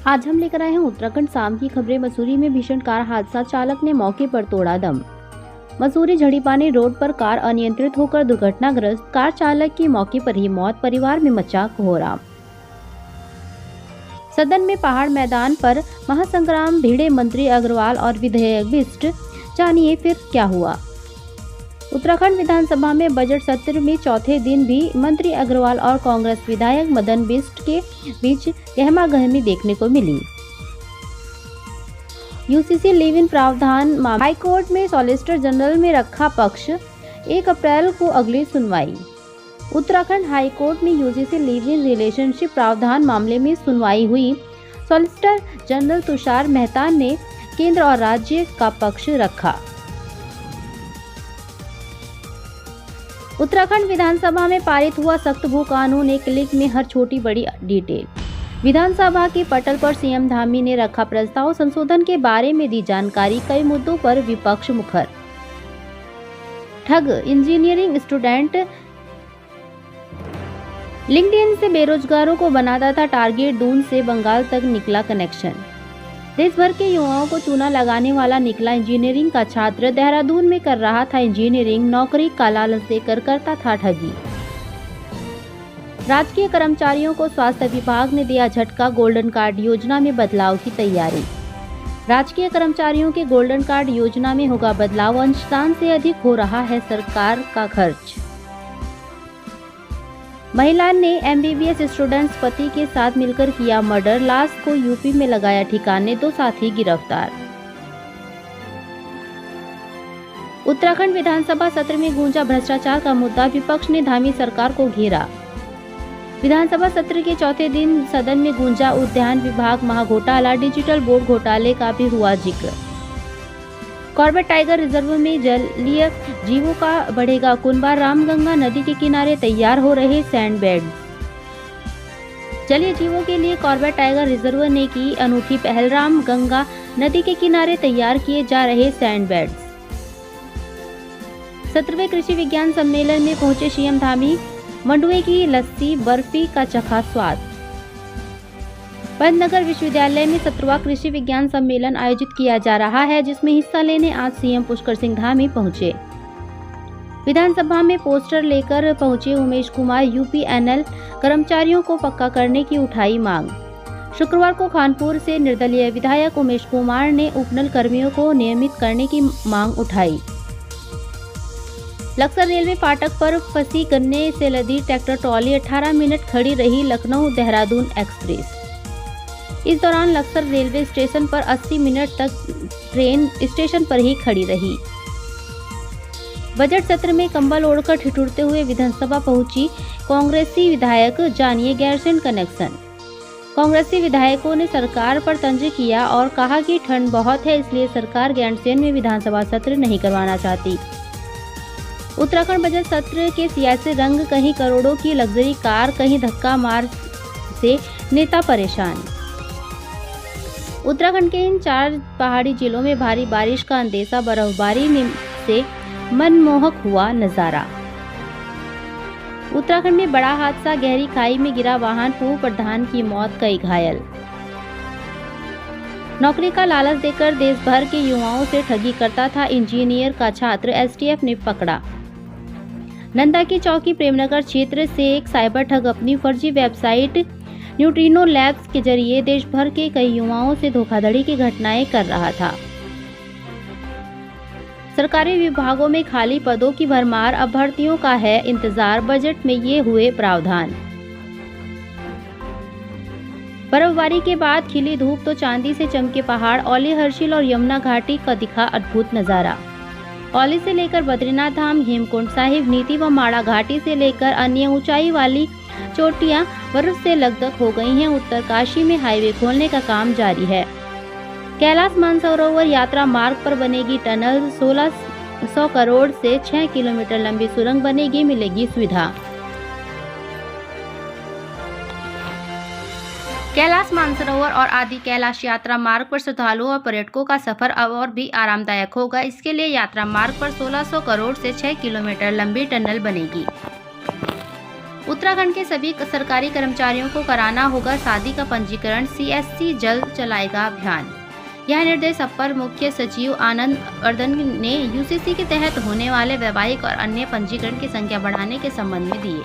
आज हम लेकर आए हैं उत्तराखंड शाम की खबरें। मसूरी में भीषण कार हादसा, चालक ने मौके पर तोड़ा दम। मसूरी झड़ीपानी रोड पर कार अनियंत्रित होकर दुर्घटनाग्रस्त, कार चालक की मौके पर ही मौत, परिवार में मचा कोहराम। सदन में पहाड़ मैदान पर महासंग्राम भिड़े मंत्री अग्रवाल और विधायक बिष्ट, जानिए फिर क्या हुआ। उत्तराखंड विधानसभा में बजट सत्र में चौथे दिन भी मंत्री अग्रवाल और कांग्रेस विधायक मदन बिष्ट के बीच गहमागहमी देखने को मिली। यूसीसी लिव इन प्रावधान मामला हाईकोर्ट में सॉलिसिटर जनरल में रखा पक्ष, 1 अप्रैल को अगली सुनवाई। उत्तराखंड हाईकोर्ट में यूजीसी लिव इन रिलेशनशिप प्रावधान मामले में सुनवाई हुई। सॉलिसिटर जनरल तुषार मेहता ने केंद्र और राज्य का पक्ष रखा। उत्तराखंड विधानसभा में पारित हुआ सख्त भू कानून, एक क्लिक में हर छोटी बड़ी डिटेल। विधानसभा के पटल पर सीएम धामी ने रखा प्रस्ताव, संशोधन के बारे में दी जानकारी, कई मुद्दों पर विपक्ष मुखर। ठग इंजीनियरिंग स्टूडेंट लिंक्डइन से बेरोजगारों को बनाता था टारगेट, दून से बंगाल तक निकला कनेक्शन। देश भर के युवाओं को चूना लगाने वाला निकला इंजीनियरिंग का छात्र, देहरादून में कर रहा था इंजीनियरिंग, नौकरी का लालच देकर करता था ठगी। राजकीय कर्मचारियों को स्वास्थ्य विभाग ने दिया झटका, गोल्डन कार्ड योजना में बदलाव की तैयारी। राजकीय कर्मचारियों के गोल्डन कार्ड योजना में होगा बदलाव, अंशदान से अधिक हो रहा है सरकार का खर्च। महिला ने एमबीबीएस स्टूडेंट्स पति के साथ मिलकर किया मर्डर, लाश को यूपी में लगाया ठिकाने, 2 साथी गिरफ्तार। उत्तराखंड विधानसभा सत्र में गूंजा भ्रष्टाचार का मुद्दा, विपक्ष ने धामी सरकार को घेरा। विधानसभा सत्र के चौथे दिन सदन में गूंजा उद्यान विभाग महाघोटाला, डिजिटल बोर्ड घोटाले का भी हुआ जिक्र। कॉर्बेट टाइगर रिजर्व में जलीय जीवों का बढ़ेगा कुनबा, रामगंगा नदी के किनारे तैयार हो रहे सैंड बेड्स। जलीय जीवों के लिए कॉर्बेट टाइगर रिजर्व ने की अनूठी पहल, रामगंगा नदी के किनारे तैयार किए जा रहे सैंड बेड्स। 17वें कृषि विज्ञान सम्मेलन में पहुंचे सीएम धामी, मंडुए की लस्सी बर्फी का चखा स्वाद। पंतनगर विश्वविद्यालय में 17वां कृषि विज्ञान सम्मेलन आयोजित किया जा रहा है, जिसमें हिस्सा लेने आज सीएम पुष्कर सिंह धामी पहुंचे। विधानसभा में पोस्टर लेकर पहुंचे उमेश कुमार, यूपीएनएल कर्मचारियों को पक्का करने की उठाई मांग। शुक्रवार को खानपुर से निर्दलीय विधायक उमेश कुमार ने उपनल कर्मियों को नियमित करने की मांग उठाई। लक्सर रेलवे फाटक पर फंसी गन्ने से लदी ट्रैक्टर ट्रॉली, 18 मिनट खड़ी रही लखनऊ देहरादून एक्सप्रेस। इस दौरान लक्सर रेलवे स्टेशन पर 80 मिनट तक ट्रेन स्टेशन पर ही खड़ी रही। बजट सत्र में कंबल ओढ़कर ठिठुरते हुए विधानसभा पहुंची कांग्रेसी विधायक, जानिए गैरसैंण कनेक्शन। कांग्रेसी विधायकों ने सरकार पर तंज किया और कहा कि ठंड बहुत है, इसलिए सरकार गैरसैंण में विधानसभा सत्र नहीं करवाना चाहती। उत्तराखंड बजट सत्र के सियासी रंग, कहीं करोड़ों की लग्जरी कार, कहीं धक्का मार से नेता परेशान। उत्तराखंड के इन 4 पहाड़ी जिलों में भारी बारिश का अंदेशा, बर्फबारी में से मनमोहक हुआ नजारा। उत्तराखंड में बड़ा हादसा, गहरी खाई में गिरा वाहन, पूर्व प्रधान की मौत, कई घायल। नौकरी का लालच देकर देश भर के युवाओं से ठगी करता था इंजीनियर का छात्र, एसटीएफ ने पकड़ा। नंदा की चौकी प्रेमनगर क्षेत्र से एक साइबर ठग अपनी फर्जी वेबसाइट न्यूट्रिनो लैब्स के जरिए देश भर के कई युवाओं से धोखाधड़ी की घटनाएं कर रहा था। सरकारी विभागों में खाली पदों की भरमार, अब भर्तियों का है इंतजार, बजट में ये हुए प्रावधान। बर्फबारी के बाद खिली धूप तो चांदी से चमके पहाड़, औली, हर्षिल और यमुना घाटी का दिखा अद्भुत नजारा। औली से लेकर बद्रीनाथ धाम, हेमकुंड साहिब, नीति व माड़ा घाटी से लेकर अन्य ऊंचाई वाली चोटियां बर्फ से लकदक हो गई हैं। उत्तरकाशी में हाईवे खोलने का काम जारी है। कैलाश मानसरोवर यात्रा मार्ग पर बनेगी टनल, 1600 करोड़ से 6 किलोमीटर लंबी सुरंग बनेगी, मिलेगी सुविधा। कैलाश मानसरोवर और आदि कैलाश यात्रा मार्ग पर श्रद्धालुओं और पर्यटकों का सफर अब और भी आरामदायक होगा। इसके लिए यात्रा मार्ग पर 1600 करोड़ से 6 किलोमीटर लंबी टनल बनेगी। उत्तराखंड के सभी सरकारी कर्मचारियों को कराना होगा शादी का पंजीकरण, CSC जल्द चलाएगा अभियान। यह निर्देश अपर मुख्य सचिव आनंद वर्धन ने UCC के तहत होने वाले वैवाहिक और अन्य पंजीकरण की संख्या बढ़ाने के संबंध में दिए।